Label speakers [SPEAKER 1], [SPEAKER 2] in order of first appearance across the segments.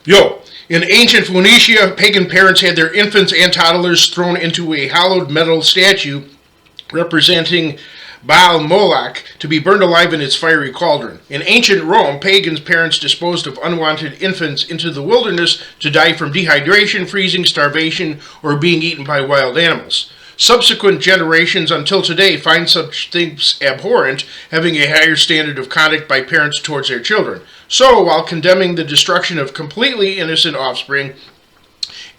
[SPEAKER 1] Yo, in ancient Phoenicia, pagan parents had their infants and toddlers thrown into a hollowed metal statue representing Baal Moloch to be burned alive in its fiery cauldron. In ancient Rome, pagan parents disposed of unwanted infants into the wilderness to die from dehydration, freezing, starvation, or being eaten by wild animals. Subsequent generations until today find such things abhorrent, having a higher standard of conduct by parents towards their children. So, while condemning the destruction of completely innocent offspring,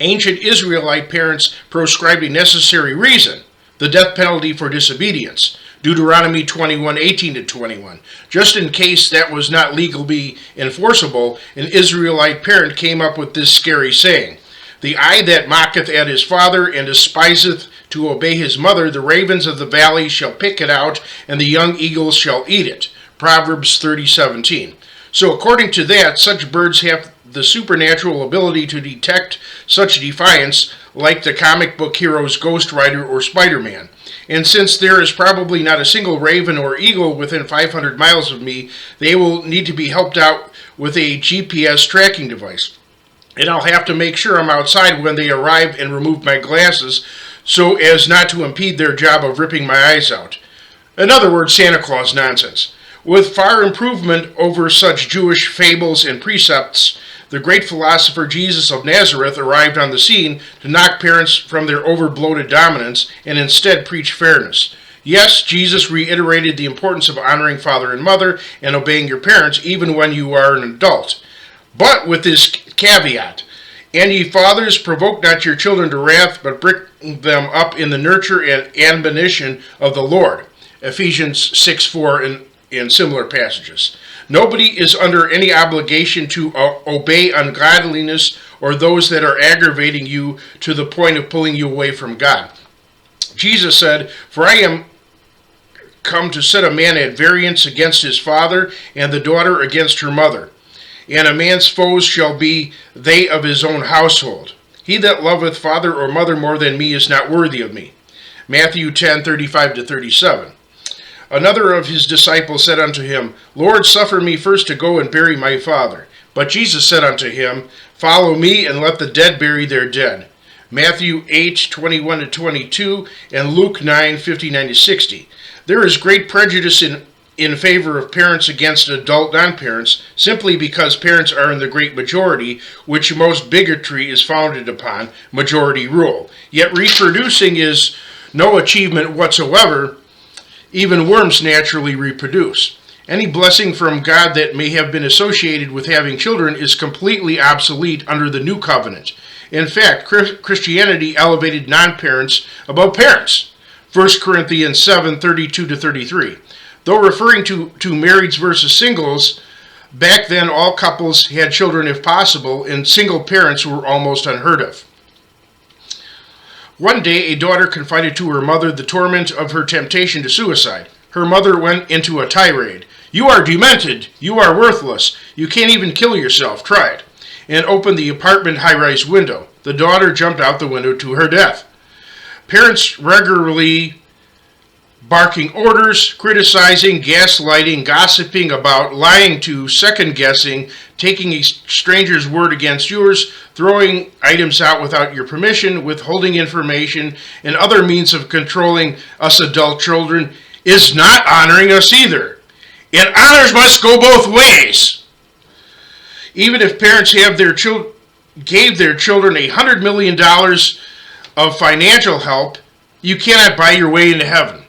[SPEAKER 1] ancient Israelite parents proscribed a necessary reason: the death penalty for disobedience. Deuteronomy 21:18-21. Just in case that was not legally enforceable, an Israelite parent came up with this scary saying: "The eye that mocketh at his father and despiseth to obey his mother, the ravens of the valley shall pick it out, and the young eagles shall eat it." Proverbs 30:17. So according to that, such birds have the supernatural ability to detect such defiance, like the comic book heroes Ghost Rider or Spider-Man. And since there is probably not a single raven or eagle within 500 miles of me, they will need to be helped out with a GPS tracking device. And I'll have to make sure I'm outside when they arrive and remove my glasses so as not to impede their job of ripping my eyes out. In other words, Santa Claus nonsense. With far improvement over such Jewish fables and precepts, the great philosopher Jesus of Nazareth arrived on the scene to knock parents from their over-bloated dominance and instead preach fairness. Yes, Jesus reiterated the importance of honoring father and mother and obeying your parents even when you are an adult. But with this caveat: "And ye fathers, provoke not your children to wrath, but bring them up in the nurture and admonition of the Lord." Ephesians 6:4 and similar passages. Nobody is under any obligation to obey ungodliness or those that are aggravating you to the point of pulling you away from God. Jesus said, "For I am come to set a man at variance against his father, and the daughter against her mother. And a man's foes shall be they of his own household. He that loveth father or mother more than me is not worthy of me." Matthew 10:35-37. Another of his disciples said unto him, "Lord, suffer me first to go and bury my father." But Jesus said unto him, "Follow me, and let the dead bury their dead." Matthew 8:21-22 and Luke 9:59-60. There is great prejudice in favor of parents against adult non-parents, simply because parents are in the great majority, which most bigotry is founded upon, majority rule. Yet reproducing is no achievement whatsoever. Even worms naturally reproduce. Any blessing from God that may have been associated with having children is completely obsolete under the new covenant. In fact, Christianity elevated non-parents above parents. 1 Corinthians 7:32-33. Though referring to marrieds versus singles, back then all couples had children if possible, and single parents were almost unheard of. One day, a daughter confided to her mother the torment of her temptation to suicide. Her mother went into a tirade. "You are demented. You are worthless. You can't even kill yourself. Try it." And opened the apartment high-rise window. The daughter jumped out the window to her death. Parents regularly barking orders, criticizing, gaslighting, gossiping about, lying to, second-guessing, taking a stranger's word against yours, throwing items out without your permission, withholding information, and other means of controlling us adult children is not honoring us either. And honors must go both ways. Even if parents have gave their children $100 million of financial help, you cannot buy your way into heaven.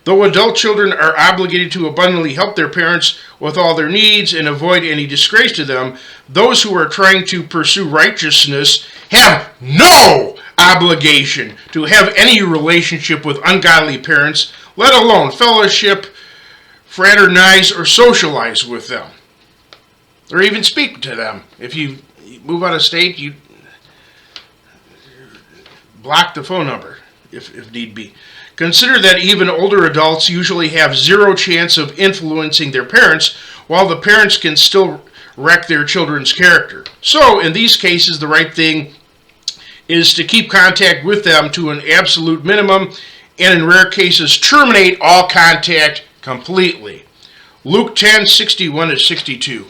[SPEAKER 1] Though adult children are obligated to abundantly help their parents with all their needs and avoid any disgrace to them, those who are trying to pursue righteousness have no obligation to have any relationship with ungodly parents, let alone fellowship, fraternize, or socialize with them, or even speak to them. If you move out of state, you block the phone number if need be. Consider that even older adults usually have zero chance of influencing their parents, while the parents can still wreck their children's character. So, in these cases, the right thing is to keep contact with them to an absolute minimum, and in rare cases, terminate all contact completely. Luke 10:61-62.